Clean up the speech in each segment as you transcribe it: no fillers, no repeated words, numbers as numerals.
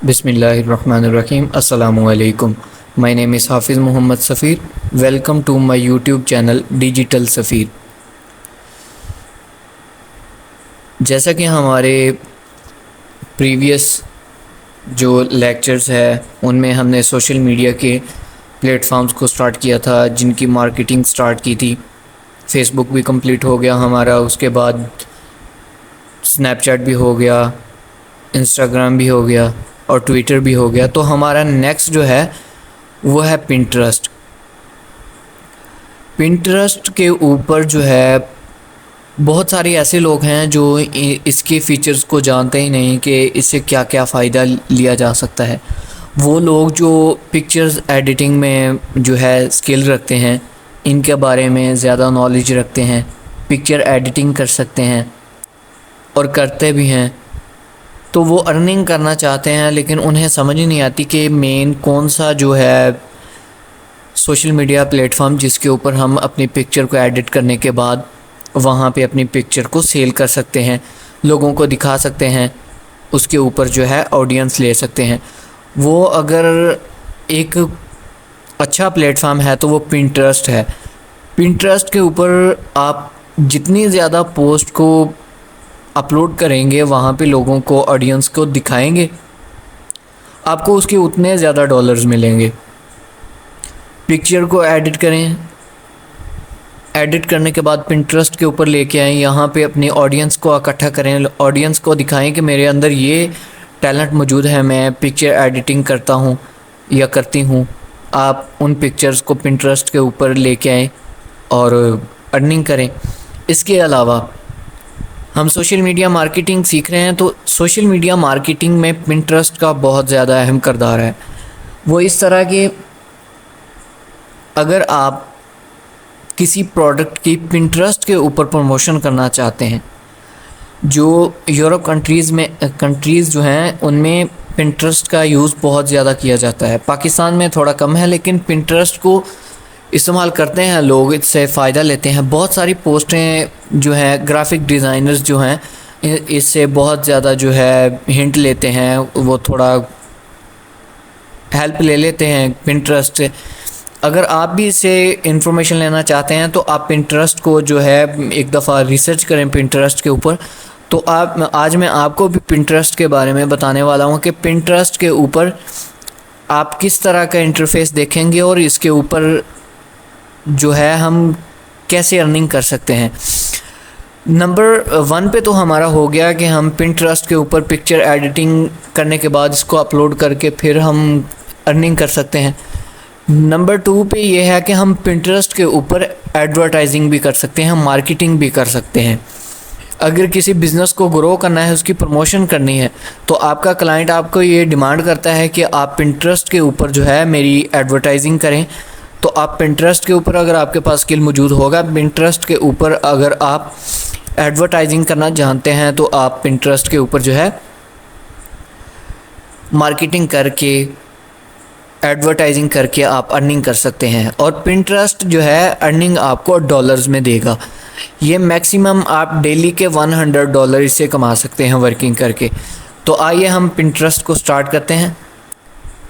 बिस्मिल्लाहिर्रहमानिर्रहीम अस्सलामुअलैकुम। My name is Hafiz Mohammad Safeer. Welcome to my YouTube channel digital Safeer. जैसा कि हमारे प्रीवियस जो लेक्चर्स है उनमें हमने सोशल मीडिया के प्लेटफॉर्म्स को स्टार्ट किया था, जिनकी मार्केटिंग स्टार्ट की थी। फेसबुक भी कंप्लीट हो गया हमारा, उसके बाद स्नैपचैट भी हो गया, इंस्टाग्राम भी हो गया और ट्विटर भी हो गया। तो हमारा नेक्स्ट जो है वो है पिंटरेस्ट। पिंटरेस्ट के ऊपर जो है बहुत सारे ऐसे लोग हैं जो इसके फ़ीचर्स को जानते ही नहीं कि इससे क्या क्या फ़ायदा लिया जा सकता है। वो लोग जो पिक्चर्स एडिटिंग में जो है स्किल रखते हैं, इनके बारे में ज़्यादा नॉलेज रखते हैं, पिक्चर एडिटिंग कर सकते हैं और करते भी हैं, तो वो अर्निंग करना चाहते हैं, लेकिन उन्हें समझ ही नहीं आती कि मेन कौन सा जो है सोशल मीडिया प्लेटफॉर्म जिसके ऊपर हम अपनी पिक्चर को एडिट करने के बाद वहाँ पे अपनी पिक्चर को सेल कर सकते हैं, लोगों को दिखा सकते हैं, उसके ऊपर जो है ऑडियंस ले सकते हैं। वो अगर एक अच्छा प्लेटफॉर्म है तो वो पिंटरेस्ट है। पिंटरेस्ट के ऊपर आप जितनी ज़्यादा पोस्ट को अपलोड करेंगे, वहाँ पे लोगों को, ऑडियंस को दिखाएंगे, आपको उसके उतने ज़्यादा डॉलर्स मिलेंगे। पिक्चर को एडिट करें, एडिट करने के बाद पिंटरेस्ट के ऊपर लेके आएँ, यहाँ पे अपनी ऑडियंस को इकट्ठा करें, ऑडियंस को दिखाएं कि मेरे अंदर ये टैलेंट मौजूद है, मैं पिक्चर एडिटिंग करता हूँ या करती हूँ। आप उन पिक्चर्स को पिंटरेस्ट के ऊपर लेके आएँ और अर्निंग करें। इसके अलावा हम सोशल मीडिया मार्केटिंग सीख रहे हैं, तो सोशल मीडिया मार्केटिंग में पिंटरेस्ट का बहुत ज़्यादा अहम किरदार है। वो इस तरह के, अगर आप किसी प्रोडक्ट की पिंटरेस्ट के ऊपर प्रमोशन करना चाहते हैं, जो यूरोप कंट्रीज़ जो हैं उनमें पिंटरेस्ट का यूज़ बहुत ज़्यादा किया जाता है। पाकिस्तान में थोड़ा कम है, लेकिन पिंटरेस्ट को इस्तेमाल करते हैं लोग, इससे फ़ायदा लेते हैं। बहुत सारी पोस्टें जो हैं, ग्राफिक डिज़ाइनर्स जो हैं इससे बहुत ज़्यादा जो है हिंट लेते हैं, वो थोड़ा हेल्प ले लेते हैं पिंटरेस्ट से। अगर आप भी इससे इंफॉर्मेशन लेना चाहते हैं तो आप पिंटरेस्ट को जो है एक दफ़ा रिसर्च करें पिंटरेस्ट के ऊपर। तो आज मैं आपको भी पिंटरेस्ट के बारे में बताने वाला हूँ कि पिंटरेस्ट के ऊपर आप किस तरह का इंटरफेस देखेंगे और इसके ऊपर जो है हम कैसे अर्निंग कर सकते हैं। नंबर 1 पे तो हमारा हो गया कि हम पिंटरेस्ट के ऊपर पिक्चर एडिटिंग करने के बाद इसको अपलोड करके फिर हम अर्निंग कर सकते हैं। नंबर 2 पे ये है कि हम पिंटरेस्ट के ऊपर एडवर्टाइजिंग भी कर सकते हैं, मार्केटिंग भी कर सकते हैं। अगर किसी बिज़नेस को ग्रो करना है, उसकी प्रमोशन करनी है, तो आपका क्लाइंट आपको ये डिमांड करता है कि आप पिंटरेस्ट के ऊपर जो है मेरी एडवर्टाइजिंग करें। तो आप पिंटरेस्ट के ऊपर, अगर आपके पास स्किल मौजूद होगा, पिंटरेस्ट के ऊपर अगर आप एडवर्टाइजिंग करना जानते हैं, तो आप पिंटरेस्ट के ऊपर जो है मार्केटिंग करके, एडवर्टाइजिंग करके आप अर्निंग कर सकते हैं। और पिंटरेस्ट जो है अर्निंग आपको डॉलर्स में देगा। ये मैक्सिमम आप डेली के $100 इससे कमा सकते हैं वर्किंग करके। तो आइए हम पिंटरेस्ट को स्टार्ट करते हैं।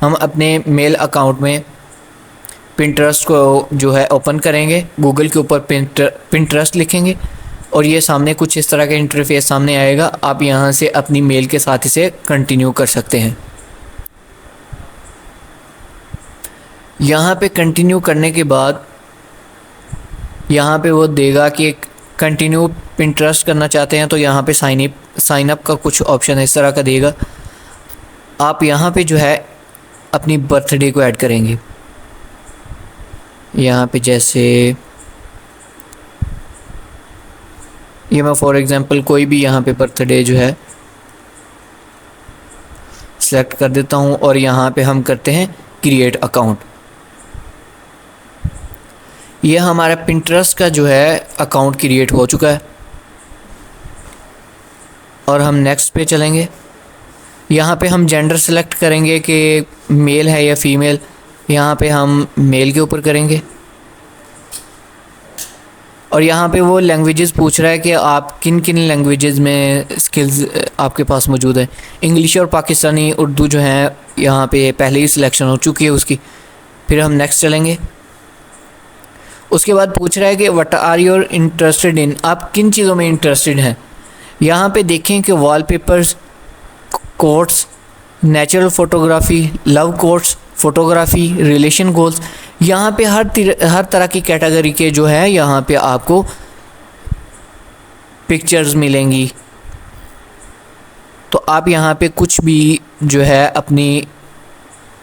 हम अपने मेल अकाउंट में पिंटरेस्ट को जो है ओपन करेंगे, गूगल के ऊपर पिंटरेस्ट लिखेंगे और ये सामने कुछ इस तरह का इंटरफेस सामने आएगा। आप यहाँ से अपनी मेल के साथ इसे कंटिन्यू कर सकते हैं। यहाँ पे कंटिन्यू करने के बाद यहाँ पे वो देगा कि कंटिन्यू पिंटरेस्ट करना चाहते हैं, तो यहाँ पे साइन अप का कुछ ऑप्शन इस तरह का देगा। आप यहाँ पे जो है अपनी बर्थडे को ऐड करेंगे। यहाँ पे जैसे ये मैं फॉर एग्ज़ाम्पल कोई भी यहाँ पे बर्थडे जो है सेलेक्ट कर देता हूँ और यहाँ पे हम करते हैं क्रिएट अकाउंट। ये हमारा पिंटरेस्ट का जो है अकाउंट क्रिएट हो चुका है और हम नेक्स्ट पे चलेंगे। यहाँ पे हम जेंडर सेलेक्ट करेंगे कि मेल है या फीमेल। यहाँ पे हम मेल के ऊपर करेंगे और यहाँ पे वो लैंग्वेजेस पूछ रहा है कि आप किन किन लैंग्वेजेस में स्किल्स आपके पास मौजूद है। इंग्लिश और पाकिस्तानी उर्दू जो है यहाँ पे पहले ही सिलेक्शन हो चुकी है उसकी। फिर हम नेक्स्ट चलेंगे। उसके बाद पूछ रहा है कि what are your interested in, आप किन चीज़ों में इंटरेस्टेड हैं। यहाँ पे देखें कि wallpapers, quotes, natural photography, love quotes, photography, relation goals, यहाँ पे हर तरह की कैटेगरी के जो है यहाँ पे आपको पिक्चर्स मिलेंगी। तो आप यहाँ पे कुछ भी जो है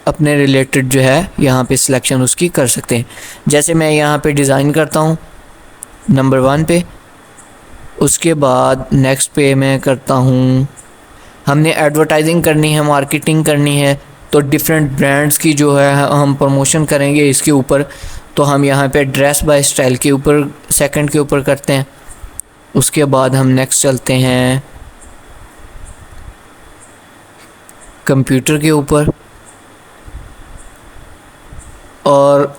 अपने रिलेटेड जो है यहाँ पे सिलेक्शन उसकी कर सकते हैं। जैसे मैं यहाँ पे डिज़ाइन करता हूँ नंबर 1 पे। उसके बाद नेक्स्ट पे मैं करता हूँ, हमने एडवर्टाइजिंग करनी है, मार्केटिंग करनी है, तो डिफरेंट ब्रांड्स की जो है हम प्रमोशन करेंगे इसके ऊपर। तो हम यहाँ पे ड्रेस बाय स्टाइल के ऊपर सेकंड के ऊपर करते हैं। उसके बाद हम नेक्स्ट चलते हैं कंप्यूटर के ऊपर, और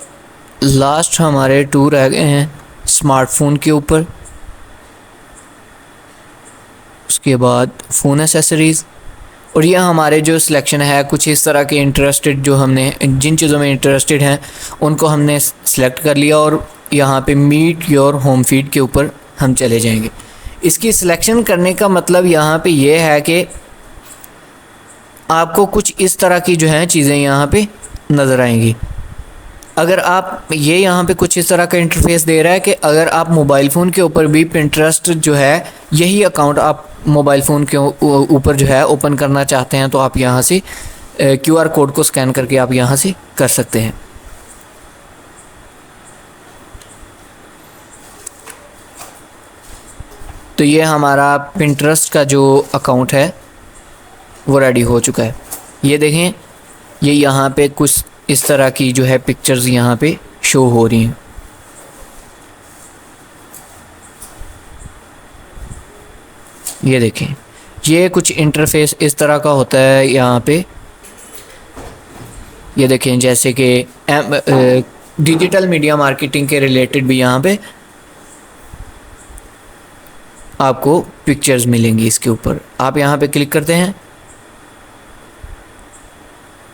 लास्ट हमारे 2 रह गए हैं स्मार्टफोन के ऊपर। उसके बाद फ़ोन एसेसरीज़। और यह हमारे जो सिलेक्शन है कुछ इस तरह के इंटरेस्टेड, जो हमने जिन चीज़ों में इंटरेस्टेड हैं उनको हमने सेलेक्ट कर लिया, और यहाँ पे मीट योर होम फीड के ऊपर हम चले जाएंगे। इसकी सिलेक्शन करने का मतलब यहाँ पे ये है कि आपको कुछ इस तरह की जो है चीज़ें यहाँ पे नज़र आएंगी। अगर आप ये यहाँ पे कुछ इस तरह का इंटरफेस दे रहा है कि अगर आप मोबाइल फ़ोन के ऊपर भी पिंटरेस्ट जो है यही अकाउंट आप मोबाइल फ़ोन के ऊपर जो है ओपन करना चाहते हैं, तो आप यहाँ से QR कोड को स्कैन करके आप यहाँ से कर सकते हैं। तो ये हमारा पिंटरेस्ट का जो अकाउंट है वो रेडी हो चुका है। ये देखें, ये यहाँ पे कुछ इस तरह की जो है पिक्चर्स यहाँ पे शो हो रही हैं। ये देखें, ये कुछ इंटरफेस इस तरह का होता है यहाँ पे। ये देखें, जैसे कि डिजिटल मीडिया मार्केटिंग के रिलेटेड भी यहाँ पे आपको पिक्चर्स मिलेंगी। इसके ऊपर आप यहाँ पे क्लिक करते हैं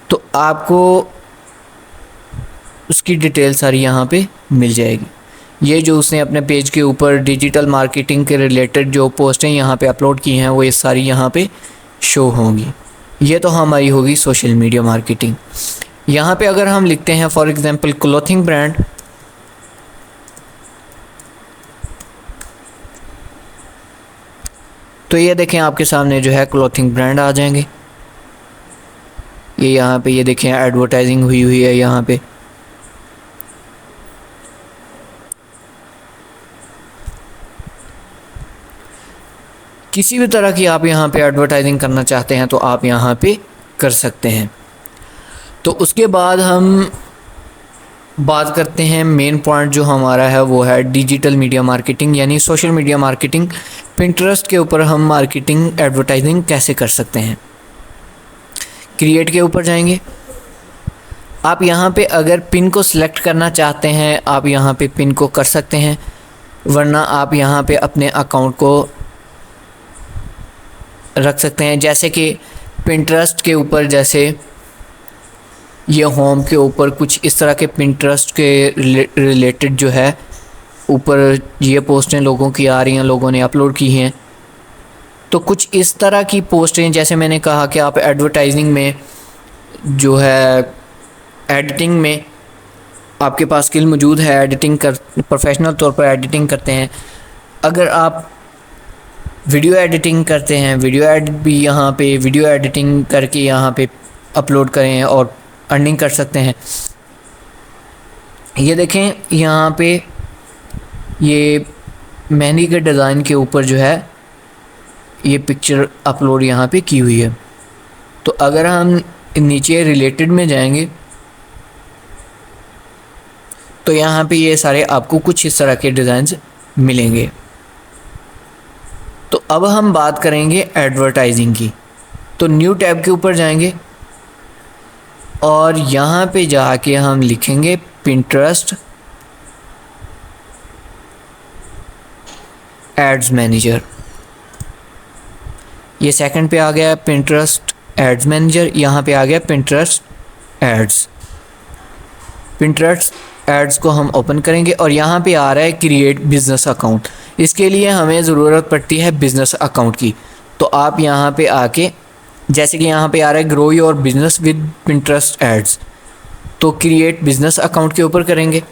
तो आपको उसकी डिटेल सारी यहाँ पे मिल जाएगी। ये जो उसने अपने पेज के ऊपर डिजिटल मार्केटिंग के रिलेटेड जो पोस्टें यहाँ पे अपलोड की हैं वो ये सारी यहाँ पे शो होंगी। ये तो हमारी होगी सोशल मीडिया मार्केटिंग। यहाँ पे अगर हम लिखते हैं फॉर एग्जांपल क्लॉथिंग ब्रांड, तो ये देखें आपके सामने जो है क्लॉथिंग ब्रांड आ जाएंगे। ये यहाँ पे ये देखें एडवर्टाइजिंग हुई है यहाँ पे। किसी भी तरह की आप यहाँ पे एडवर्टाइजिंग करना चाहते हैं तो आप यहाँ पे कर सकते हैं। तो उसके बाद हम बात करते हैं मेन पॉइंट जो हमारा है वो है डिजिटल मीडिया मार्केटिंग, यानी सोशल मीडिया मार्केटिंग। पिंटरेस्ट के ऊपर हम मार्केटिंग एडवर्टाइजिंग कैसे कर सकते हैं। क्रिएट के ऊपर जाएंगे। आप यहाँ पे अगर पिन को सिलेक्ट करना चाहते हैं आप यहाँ पे पिन को कर सकते हैं, वरना आप यहाँ पे अपने अकाउंट को रख सकते हैं। जैसे कि पिंटरेस्ट के ऊपर, जैसे ये होम के ऊपर कुछ इस तरह के पिंटरेस्ट के रिलेटेड जो है ऊपर ये पोस्टें लोगों की आ रही हैं, लोगों ने अपलोड की हैं। तो कुछ इस तरह की पोस्टें, जैसे मैंने कहा कि आप एडवर्टाइजिंग में जो है एडिटिंग में आपके पास स्किल मौजूद है, एडिटिंग कर प्रोफेशनल तौर पर एडिटिंग करते हैं। अगर आप वीडियो एडिटिंग करते हैं, वीडियो एडिट भी यहाँ पे वीडियो एडिटिंग करके यहाँ पे अपलोड करें और अर्निंग कर सकते हैं। ये देखें यहाँ पे ये मेहंदी के डिज़ाइन के ऊपर जो है ये पिक्चर अपलोड यहाँ पे की हुई है। तो अगर हम नीचे रिलेटेड में जाएंगे तो यहाँ पे ये सारे आपको कुछ इस तरह के डिज़ाइंस मिलेंगे। तो अब हम बात करेंगे एडवर्टाइजिंग की। तो न्यू टैब के ऊपर जाएंगे और यहाँ पे जाके हम लिखेंगे पिंटरेस्ट एड्स मैनेजर। ये सेकंड पे आ गया पिंटरेस्ट एड्स मैनेजर, यहाँ पे आ गया पिंटरेस्ट एड्स। पिंटरेस्ट एड्स को हम ओपन करेंगे और यहाँ पे आ रहा है क्रिएट बिजनेस अकाउंट। इसके लिए हमें ज़रूरत पड़ती है बिजनेस अकाउंट की। तो आप यहाँ पे आके, जैसे कि यहाँ पे आ रहा है grow your business with Pinterest ads, तो क्रिएट बिजनेस अकाउंट के ऊपर करेंगे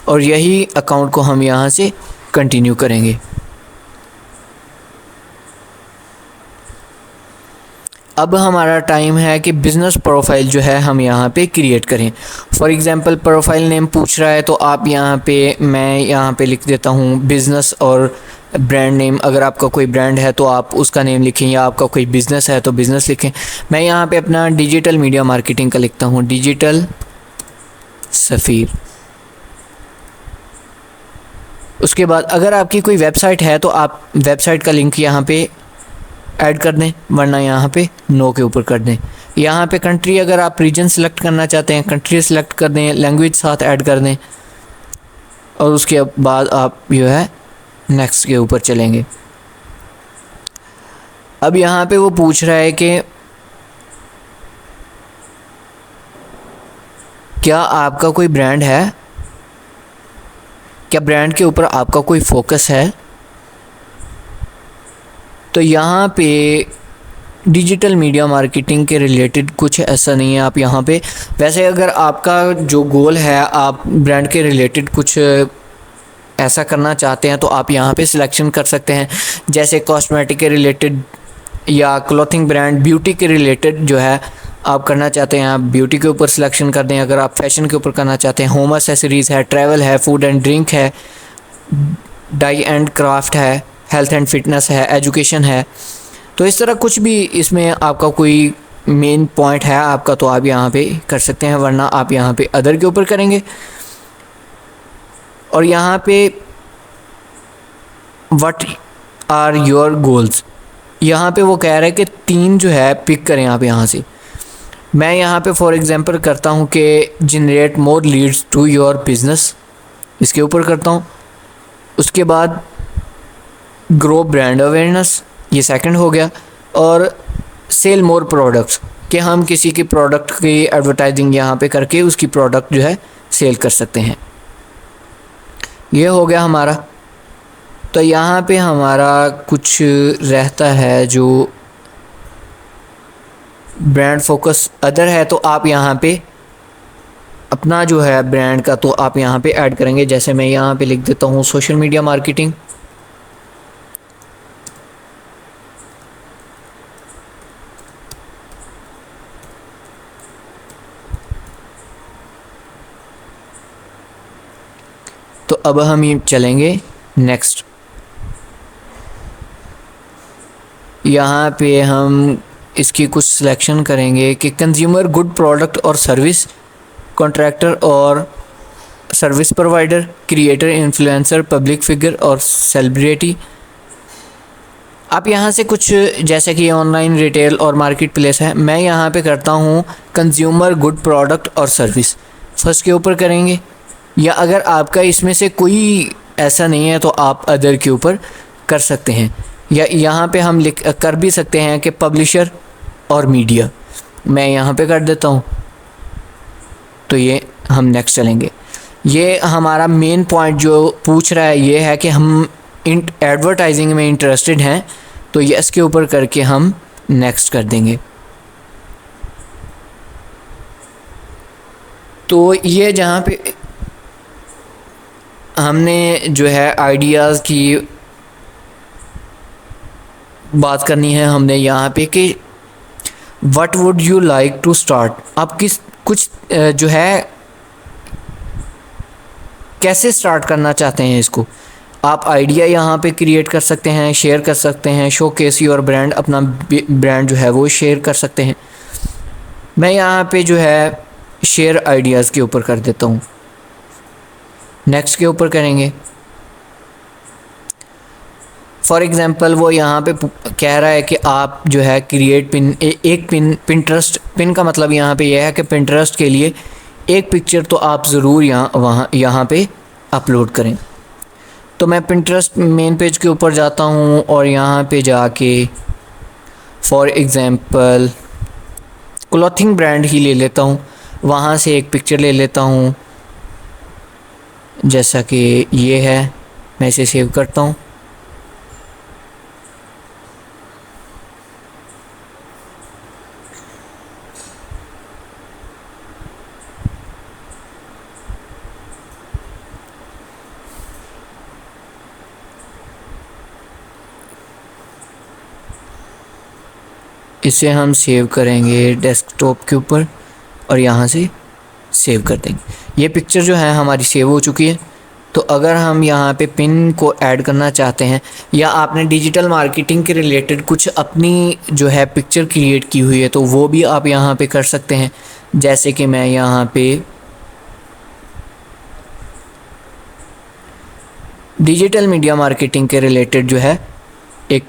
और यही अकाउंट को हम यहाँ से कंटिन्यू करेंगे। अब हमारा टाइम है कि बिज़नेस प्रोफाइल जो है हम यहाँ पे क्रिएट करें। फॉर एग्ज़ाम्पल प्रोफाइल नेम पूछ रहा है, तो आप यहाँ पे, मैं यहाँ पे लिख देता हूँ बिज़नेस और ब्रांड नेम। अगर आपका कोई ब्रांड है तो आप उसका नेम लिखें, या आपका कोई बिज़नेस है तो बिज़नेस लिखें। मैं यहाँ पे अपना डिजिटल मीडिया मार्केटिंग का लिखता हूँ, डिजिटल सफ़ीर। उसके बाद अगर आपकी कोई वेबसाइट है तो आप वेबसाइट का लिंक यहाँ पे ऐड कर दें, वरना यहाँ पे नो के ऊपर कर दें। यहाँ पे कंट्री, अगर आप रीजन सेलेक्ट करना चाहते हैं कंट्री सेलेक्ट कर दें, लैंग्वेज साथ ऐड कर दें और उसके बाद आप जो है नेक्स्ट के ऊपर चलेंगे। अब यहाँ पे वो पूछ रहा है कि क्या आपका कोई ब्रांड है, क्या ब्रांड के ऊपर आपका कोई फोकस है। तो यहाँ पे डिजिटल मीडिया मार्केटिंग के रिलेटेड कुछ ऐसा नहीं है। आप यहाँ पे, वैसे अगर आपका जो गोल है आप ब्रांड के रिलेटेड कुछ ऐसा करना चाहते हैं तो आप यहाँ पे सिलेक्शन कर सकते हैं, जैसे कॉस्मेटिक के रिलेटेड या क्लॉथिंग ब्रांड, ब्यूटी के रिलेटेड जो है आप करना चाहते हैं आप ब्यूटी के ऊपर सिलेक्शन कर दें। अगर आप फैशन के ऊपर करना चाहते हैं, होम एक्सेसरीज़ है, ट्रैवल है, फूड एंड ड्रिंक है, डाई एंड क्राफ्ट है, हेल्थ एंड फिटनेस है, एजुकेशन है, तो इस तरह कुछ भी इसमें आपका कोई मेन पॉइंट है आपका, तो आप यहाँ पे कर सकते हैं, वरना आप यहाँ पे अदर के ऊपर करेंगे। और यहाँ पे व्हाट आर योर गोल्स, यहाँ पे वो कह रहा है कि 3 जो है पिक करें आप यहाँ से। मैं यहाँ पे फॉर एग्जांपल करता हूँ कि generate more leads to your business, इसके ऊपर करता हूँ। उसके बाद ग्रो ब्रांड अवेयरनेस, ये सेकंड हो गया। और सेल मोर प्रोडक्ट्स, कि हम किसी के प्रोडक्ट की एडवर्टाइजिंग यहाँ पे करके उसकी प्रोडक्ट जो है सेल कर सकते हैं। ये हो गया हमारा। तो यहाँ पे हमारा कुछ रहता है जो ब्रांड फोकस अदर है, तो आप यहाँ पे अपना जो है ब्रांड का तो आप यहाँ पे ऐड करेंगे। जैसे मैं यहाँ पे लिख देता हूँ सोशल मीडिया मार्केटिंग। तो अब हम ये चलेंगे नेक्स्ट। यहाँ पे हम इसकी कुछ सिलेक्शन करेंगे कि कंज्यूमर गुड प्रोडक्ट और सर्विस, कॉन्ट्रैक्टर और service provider, creator, influencer, public figure और सेलिब्रिटी। आप यहाँ से कुछ, जैसे कि ऑनलाइन रिटेल और मार्केट प्लेस है, मैं यहाँ पे करता हूँ कंज्यूमर गुड प्रोडक्ट और सर्विस, फर्स्ट के ऊपर करेंगे। या अगर आपका इसमें से कोई ऐसा नहीं है तो आप अदर के ऊपर कर सकते हैं, या यहाँ पे हम लिख कर भी सकते हैं कि पब्लिशर और मीडिया, मैं यहाँ पे कर देता हूँ। तो ये हम नेक्स्ट चलेंगे। ये हमारा मेन पॉइंट जो पूछ रहा है ये है कि हम एडवर्टाइजिंग में इंटरेस्टेड हैं, तो ये इसके ऊपर करके हम नेक्स्ट कर देंगे। तो ये जहाँ पे हमने जो है आइडियाज़ की बात करनी है, हमने यहाँ पे कि what would you like to start, आप किस कुछ जो है कैसे स्टार्ट करना चाहते हैं इसको। आप आइडिया यहाँ पे क्रिएट कर सकते हैं, शेयर कर सकते हैं, शो केस योर ब्रांड, अपना ब्रांड जो है वो शेयर कर सकते हैं। मैं यहाँ पे जो है शेयर आइडियाज़ के ऊपर कर देता हूँ, नेक्स्ट के ऊपर करेंगे। फॉर एग्ज़ाम्पल वो यहाँ पे कह रहा है कि आप जो है क्रिएट पिन, एक पिंटरेस्ट पिन का मतलब यहाँ पे यह है कि पिंटरेस्ट के लिए एक पिक्चर तो आप ज़रूर यहाँ पे अपलोड करें। तो मैं पिंटरेस्ट मेन पेज के ऊपर जाता हूँ और यहाँ पे जाके फॉर एग्ज़ाम्पल क्लॉथिंग ब्रांड ही ले लेता हूँ, वहाँ से एक पिक्चर ले लेता हूँ जैसा कि ये है। मैं इसे सेव करता हूँ। इसे हम सेव करेंगे डेस्कटॉप के ऊपर और यहाँ से सेव कर देंगे। ये पिक्चर जो है हमारी सेव हो चुकी है। तो अगर हम यहाँ पे पिन को ऐड करना चाहते हैं या आपने डिजिटल मार्केटिंग के रिलेटेड कुछ अपनी जो है पिक्चर क्रिएट की हुई है तो वो भी आप यहाँ पे कर सकते हैं। जैसे कि मैं यहाँ पे डिजिटल मीडिया मार्केटिंग के रिलेटेड जो है एक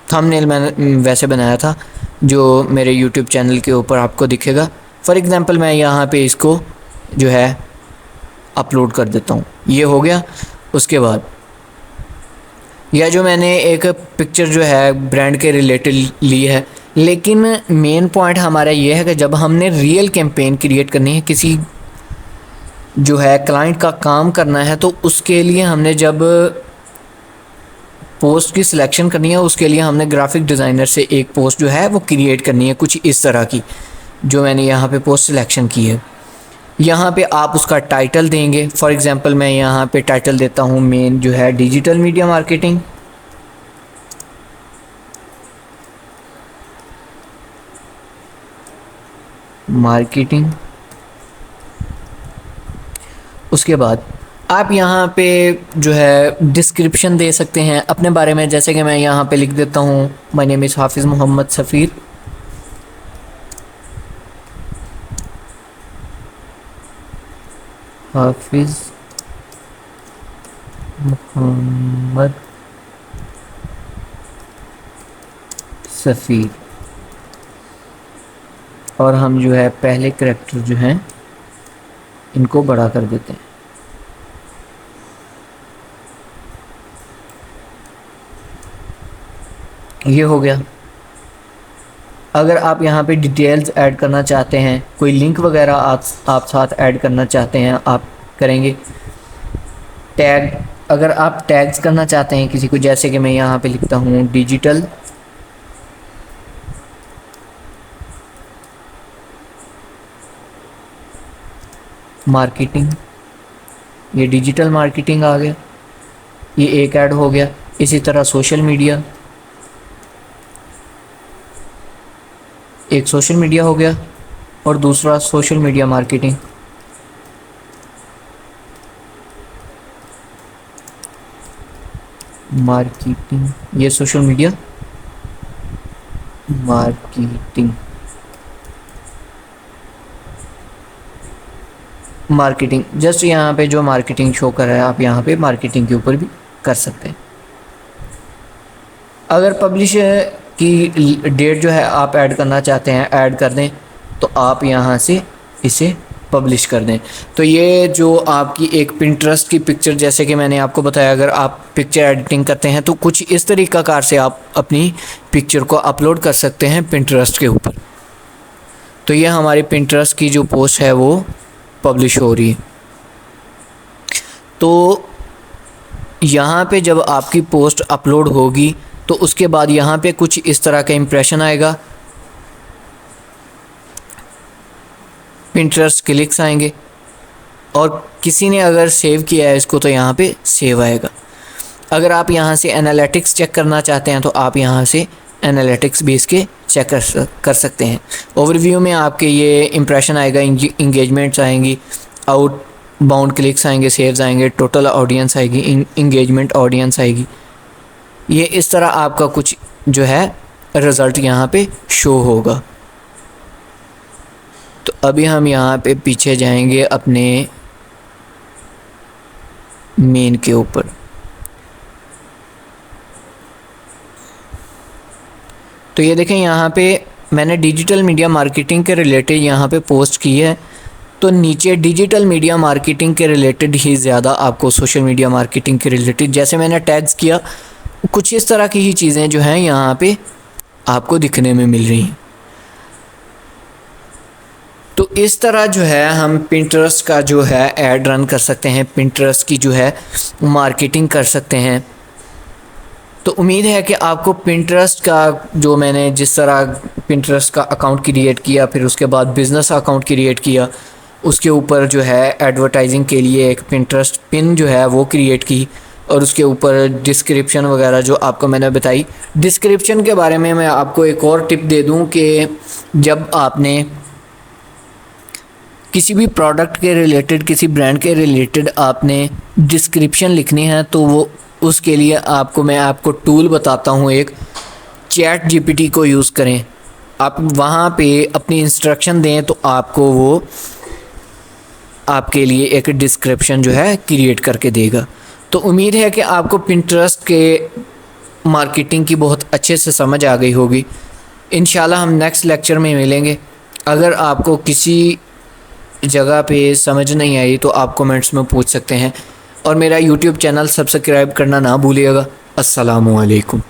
थंबनेल मैंने वैसे बनाया था जो मेरे यूट्यूब चैनल के ऊपर आपको दिखेगा। फॉर एग्ज़ाम्पल मैं यहाँ पे इसको जो है अपलोड कर देता हूँ। ये हो गया। उसके बाद यह जो मैंने एक पिक्चर जो है ब्रांड के रिलेटेड ली है, लेकिन मेन पॉइंट हमारा ये है कि जब हमने रियल कैंपेन क्रिएट करनी है, किसी जो है क्लाइंट का काम करना है, तो उसके लिए हमने जब पोस्ट की सिलेक्शन करनी है, उसके लिए हमने ग्राफिक डिज़ाइनर से एक पोस्ट जो है वो क्रिएट करनी है कुछ इस तरह की, जो मैंने यहाँ पे पोस्ट सिलेक्शन की है। यहाँ पे आप उसका टाइटल देंगे। फॉर एग्ज़ाम्पल मैं यहाँ पे टाइटल देता हूँ मेन जो है डिजिटल मीडिया मार्केटिंग। उसके बाद आप यहाँ पे जो है डिस्क्रिप्शन दे सकते हैं अपने बारे में। जैसे कि मैं यहाँ पे लिख देता हूँ my name is Hafiz Mohammad सफ़ीर। हाफिज़ मोहम्मद सफ़ीर। और हम जो है पहले करैक्टर जो हैं इनको बड़ा कर देते हैं। ये हो गया। अगर आप यहाँ पे डिटेल्स ऐड करना चाहते हैं, कोई लिंक वगैरह आप साथ ऐड करना चाहते हैं, आप करेंगे। टैग, अगर आप टैग्स करना चाहते हैं किसी को, जैसे कि मैं यहाँ पे लिखता हूँ डिजिटल मार्केटिंग। ये डिजिटल मार्केटिंग आ गया, ये एक ऐड हो गया। इसी तरह सोशल मीडिया, एक सोशल मीडिया हो गया और दूसरा सोशल मीडिया मार्केटिंग। ये सोशल मीडिया मार्केटिंग जस्ट यहाँ पे जो मार्केटिंग शो कर रहा है, आप यहाँ पे मार्केटिंग के ऊपर भी कर सकते हैं। अगर पब्लिश की डेट जो है आप ऐड करना चाहते हैं, ऐड कर दें, तो आप यहाँ से इसे पब्लिश कर दें। तो ये जो आपकी एक पिंटरेस्ट की पिक्चर, जैसे कि मैंने आपको बताया, अगर आप पिक्चर एडिटिंग करते हैं तो कुछ इस तरीक़ाकार से आप अपनी पिक्चर को अपलोड कर सकते हैं पिंटरेस्ट के ऊपर। तो ये हमारी पिंटरेस्ट की जो पोस्ट है वो पब्लिश हो रही है। तो यहाँ पे जब आपकी पोस्ट अपलोड होगी तो उसके बाद यहाँ पे कुछ इस तरह का इम्प्रेशन आएगा, पिंटरेस्ट क्लिक्स आएंगे, और किसी ने अगर सेव किया है इसको तो यहाँ पे सेव आएगा। अगर आप यहाँ से एनालिटिक्स चेक करना चाहते हैं तो आप यहाँ से एनालिटिक्स भी इसके चेक कर सकते हैं। ओवरव्यू में आपके ये इम्प्रेशन आएगा, इंगेजमेंट्स आएंगी, आउट बाउंड क्लिक्स आएंगे, सेव्स आएंगे, टोटल ऑडियंस आएगी, इंगेजमेंट ऑडियंस आएगी। ये इस तरह आपका कुछ जो है रिज़ल्ट यहाँ पे शो होगा। तो अभी हम यहाँ पे पीछे जाएंगे अपने मेन के ऊपर। तो ये देखें, यहाँ पे मैंने डिजिटल मीडिया मार्केटिंग के रिलेटेड यहाँ पे पोस्ट की है। तो नीचे डिजिटल मीडिया मार्केटिंग के रिलेटेड ही ज़्यादा आपको सोशल मीडिया मार्केटिंग के रिलेटेड जैसे मैंने टैग्स किया कुछ इस तरह की ही चीज़ें जो हैं यहाँ पे आपको दिखने में मिल रही हैं। तो इस तरह जो है हम पिंटरेस्ट का जो है ऐड रन कर सकते हैं, पिंटरेस्ट की जो है मार्केटिंग कर सकते हैं। तो उम्मीद है कि आपको पिंटरेस्ट का जो मैंने जिस तरह पिंटरेस्ट का अकाउंट क्रिएट किया, फिर उसके बाद बिज़नेस अकाउंट क्रिएट किया, उसके ऊपर जो है एडवर्टाइजिंग के लिए एक पिंटरेस्ट पिन जो है वो क्रिएट की, और उसके ऊपर डिस्क्रिप्शन वगैरह जो आपको मैंने बताई। डिस्क्रिप्शन के बारे में मैं आपको एक और टिप दे दूं कि जब आपने किसी भी प्रोडक्ट के रिलेटेड, किसी ब्रांड के रिलेटेड आपने डिस्क्रिप्शन लिखनी है तो वो उसके लिए मैं आपको टूल बताता हूँ एक, चैट जीपीटी को यूज़ करें। आप वहाँ पे अपनी इंस्ट्रक्शन दें तो आपको वो आपके लिए एक डिस्क्रिप्शन जो है क्रिएट करके देगा। तो उम्मीद है कि आपको पिंटरेस्ट के मार्केटिंग की बहुत अच्छे से समझ आ गई होगी। इंशाल्लाह हम नेक्स्ट लेक्चर में मिलेंगे। अगर आपको किसी जगह पे समझ नहीं आई तो आप कमेंट्स में पूछ सकते हैं, और मेरा यूट्यूब चैनल सब्सक्राइब करना ना भूलिएगा। अस्सलामु अलैकुम।